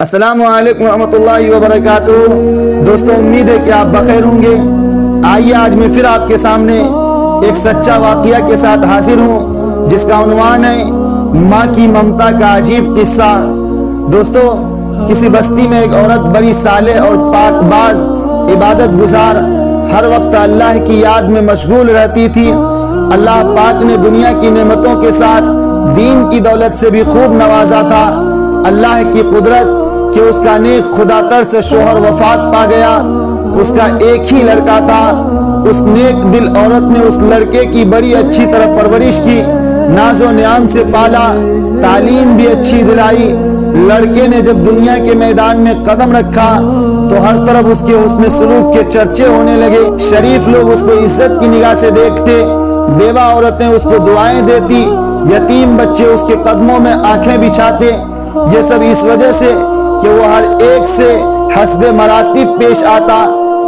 السلام علیکم ورحمۃ اللہ وبرکاتہ۔ دوستوں، امید ہے کہ آپ بخیر ہوں گے۔ آئیے آج میں پھر آپ کے سامنے ایک سچا واقعہ کے ساتھ حاضر ہوں، جس کا عنوان ہے ماں کی ممتا کا عجیب قصہ۔ دوستوں، کسی بستی میں ایک عورت بڑی صالح اور پاک باز عبادت گزار ہر وقت اللہ کی یاد میں مشغول رہتی تھی۔ اللہ پاک نے دنیا کی نعمتوں کے ساتھ دین کی دولت سے بھی خوب نوازا تھا۔ اللہ کی قدرت کہ اس کا نیک خدا تر سے شوہر وفات پا گیا۔ اس کا ایک ہی لڑکا تھا۔ اس نیک دل عورت نے اس لڑکے کی بڑی اچھی طرح پرورش کی، ناز و نعام سے پالا، تعلیم بھی اچھی دلائی۔ لڑکے نے جب دنیا کے میدان میں قدم رکھا تو ہر طرف اس کے حسن سلوک کے چرچے ہونے لگے۔ شریف لوگ اس کو عزت کی نگاہ سے دیکھتے، بیوہ عورتیں اس کو دعائیں دیتی، یتیم بچے اس کے قدموں میں آنکھیں بچھاتے۔ یہ سب اس وجہ سے کہ وہ ہر ایک سے حسب مراتب پیش آتا،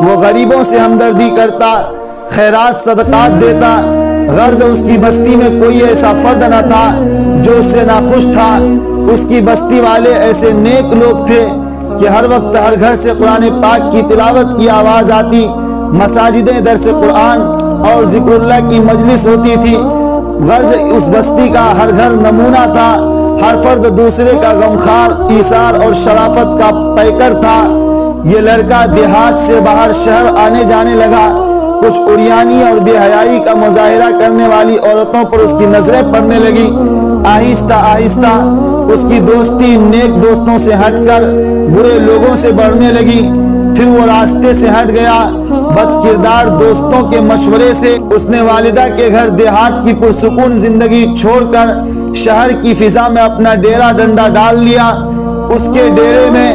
وہ غریبوں سے ہمدردی کرتا، خیرات صدقات دیتا۔ غرض اس کی بستی میں کوئی ایسا فرد نہ تھا جو اس سے ناخوش تھا۔ اس کی بستی والے ایسے نیک لوگ تھے کہ ہر وقت ہر گھر سے قرآن پاک کی تلاوت کی آواز آتی، مساجدیں درس قرآن اور ذکر اللہ کی مجلس ہوتی تھی۔ غرض اس بستی کا ہر گھر نمونہ تھا، ہر فرد دوسرے کا غمخوار، ایثار اور شرافت کا پیکر تھا۔ یہ لڑکا دیہات سے باہر شہر آنے جانے لگا۔ کچھ عریانی اور بے حیائی کا مظاہرہ کرنے والی عورتوں پر اس کی نظریں پڑنے لگی۔ آہستہ آہستہ اس کی دوستی نیک دوستوں سے ہٹ کر برے لوگوں سے بڑھنے لگی۔ پھر وہ راستے سے ہٹ گیا۔ بد کردار دوستوں کے مشورے سے اس نے والدہ کے گھر دیہات کی پرسکون زندگی چھوڑ کر شہر کی فضا میں اپنا ڈیرا ڈنڈا ڈال لیا۔ اس کے ڈیرے میں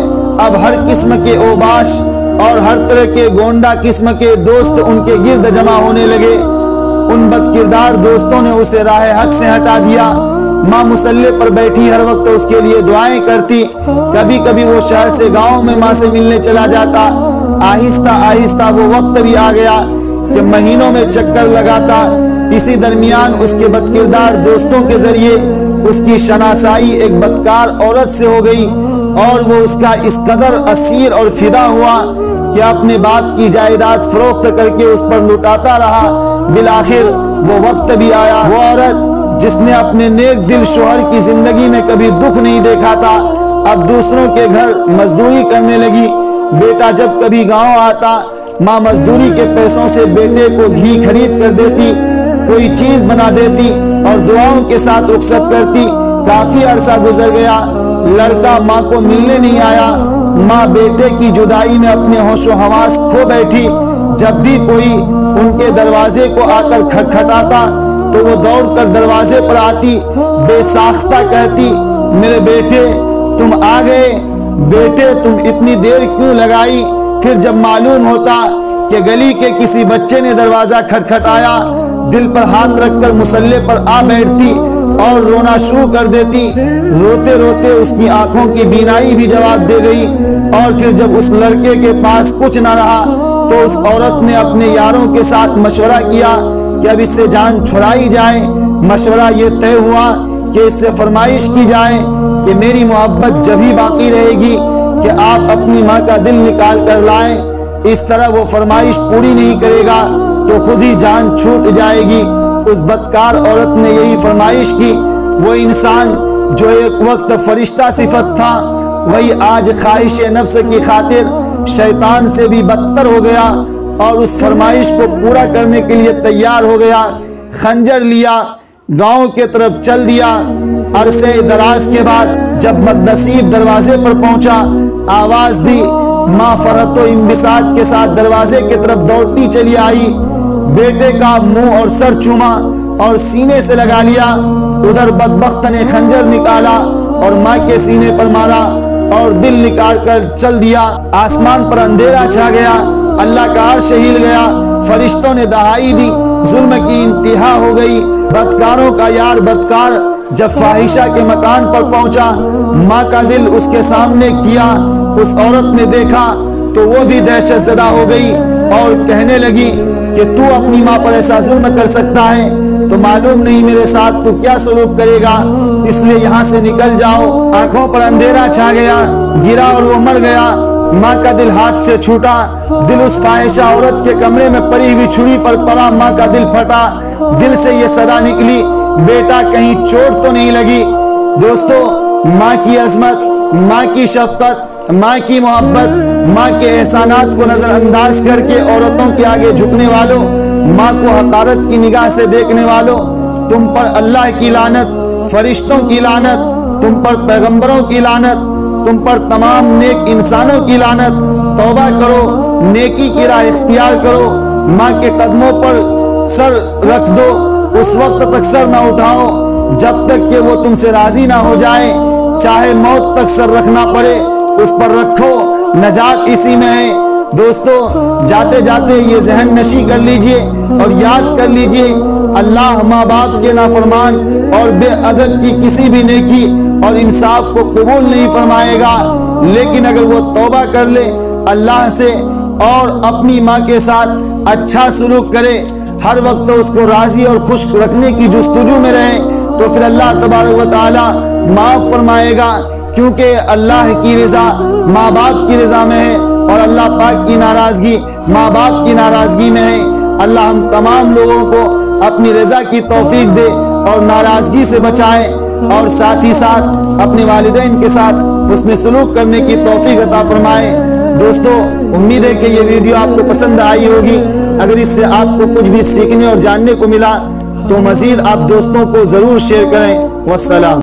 اب ہر قسم کے اوباش اور ہر طرح کے گونڈا قسم کے دوست ان کے گرد جمع ہونے لگے۔ ان بد کردار دوستوں نے اسے راہ حق سے ہٹا دیا۔ ماں مصلی پر بیٹھی ہر وقت اس کے لیے دعائیں کرتی۔ کبھی کبھی وہ شہر سے گاؤں میں ماں سے ملنے چلا جاتا۔ آہستہ آہستہ وہ وقت بھی آ گیا کہ مہینوں میں چکر لگاتا۔ اسی درمیان اس کے بد کردار دوستوں کے ذریعے اس کی شناسائی ایک بدکار عورت سے ہو گئی، اور وہ اس کا اس قدر اسیر اور فدا ہوا کہ اپنے باپ کی جائیداد فروخت کر کے اس پر لٹاتا رہا۔ بالآخر وہ وقت بھی آیا۔ وہ عورت جس نے اپنے نیک دل شوہر کی زندگی میں کبھی دکھ نہیں دیکھا تھا، اب دوسروں کے گھر مزدوری کرنے لگی۔ بیٹا جب کبھی گاؤں آتا، ماں مزدوری کے پیسوں سے بیٹے کو گھی خرید کر دیتی، کوئی چیز بنا دیتی اور دعاؤں کے ساتھ رخصت کرتی۔ کافی عرصہ گزر گیا، لڑکا ماں کو ملنے نہیں آیا۔ ماں بیٹے کی جدائی میں اپنے ہوش و حواس کھو بیٹھی۔ جب بھی کوئی ان کے دروازے کو آ کر کھٹکھٹاتا تو وہ دوڑ کر دروازے پر آتی، بے ساختہ کہتی، میرے بیٹے تم آ گئے، بیٹے تم اتنی دیر کیوں لگائی؟ پھر جب معلوم ہوتا کہ گلی کے کسی بچے نے دروازہ کھٹکھٹایا، دل پر ہاتھ رکھ کر مصلی پر آ بیٹھتی اور رونا شروع کر دیتی۔ روتے روتے اس کی آنکھوں کی بینائی بھی جواب دے گئی۔ اور پھر جب اس لڑکے کے پاس کچھ نہ رہا تو اس عورت نے اپنے یاروں کے ساتھ مشورہ کیا کہ اب اس سے جان چھڑائی جائے۔ مشورہ یہ طے ہوا کہ اس سے فرمائش کی جائے کہ میری محبت جب ہی باقی رہے گی کہ آپ اپنی ماں کا دل نکال کر لائیں۔ اس طرح وہ فرمائش پوری نہیں کرے گا تو خود ہی جان چھوٹ جائے گی۔ اس بدکار عورت نے یہی فرمائش کی۔ وہ انسان جو ایک وقت فرشتہ صفت تھا، وہی آج خواہش نفس کی خاطر شیطان سے بھی بدتر ہو گیا اور اس فرمائش کو پورا کرنے کے لیے تیار ہو گیا۔ خنجر لیا، گاؤں کے طرف چل دیا۔ عرصے دراز کے بعد جب بدنصیب دروازے پر پہنچا، آواز دی۔ ماں فرحت و انبساط کے ساتھ دروازے کی طرف دوڑتی چلی آئی، بیٹے کا منہ اور سر چوما اور سینے سے لگا لیا۔ ادھر بدبخت نے خنجر نکالا اور ماں کے سینے پر مارا اور دل نکال کر چل دیا۔ آسمان پر اندھیرا چھا گیا، اللہ کا عرش ہل گیا، فرشتوں نے دہائی دی، ظلم کی انتہا ہو گئی۔ بدکاروں کا یار بدکار جب فاحشہ کے مکان پر پہنچا، ماں کا دل اس کے سامنے کیا۔ اس عورت نے دیکھا تو وہ بھی دہشت زدہ ہو گئی اور کہنے لگی کہ تو اپنی ماں پر ایسا ظلم کر سکتا ہے؟ تو معلوم نہیں میرے ساتھ تو کیا سلوک کرے گا، اس لیے یہاں سے نکل جاؤ۔ آنکھوں پر اندھیرا چھا گیا، گرا اور وہ مر گیا۔ ماں کا دل ہاتھ سے چھوٹا، دل اس فاحشہ عورت کے کمرے میں پڑی ہوئی چھری پر پڑا، ماں کا دل پھٹا، دل سے یہ صدا نکلی، بیٹا کہیں چوٹ تو نہیں لگی۔ دوستو، ماں کی عظمت، ماں کی شفقت، ماں کی محبت، ماں کے احسانات کو نظر انداز کر کے عورتوں کے آگے جھکنے والوں، ماں کو حقارت کی نگاہ سے دیکھنے والوں، تم پر اللہ کی لعنت، فرشتوں کی لعنت، تم پر پیغمبروں کی لعنت، تم پر تمام نیک انسانوں کی لعنت۔ توبہ کرو، نیکی کی راہ اختیار کرو، ماں کے قدموں پر سر رکھ دو، اس وقت تک سر نہ اٹھاؤ جب تک کہ وہ تم سے راضی نہ ہو جائے، چاہے موت تک سر رکھنا پڑے اس پر رکھو، نجات اسی میں ہے۔ دوستو، جاتے جاتے یہ ذہن نشی کر لیجئے اور یاد کر لیجئے، اللہ ماں باپ کے نافرمان اور بے ادب کی کسی بھی نیکی اور انصاف کو قبول نہیں فرمائے گا، لیکن اگر وہ توبہ کر لے اللہ سے اور اپنی ماں کے ساتھ اچھا سلوک کرے، ہر وقت اس کو راضی اور خوش رکھنے کی جستجو میں رہے، تو پھر اللہ تبارک و تعالی معاف فرمائے گا، کیونکہ اللہ کی رضا ماں باپ کی رضا میں ہے اور اللہ پاک کی ناراضگی ماں باپ کی ناراضگی میں ہے۔ اللہ ہم تمام لوگوں کو اپنی رضا کی توفیق دے اور ناراضگی سے بچائے، اور ساتھ ہی ساتھ اپنے والدین کے ساتھ حسن سلوک کرنے کی توفیق عطا فرمائے۔ دوستو، امید ہے کہ یہ ویڈیو آپ کو پسند آئی ہوگی۔ اگر اس سے آپ کو کچھ بھی سیکھنے اور جاننے کو ملا تو مزید آپ دوستوں کو ضرور شیئر کریں۔ والسلام۔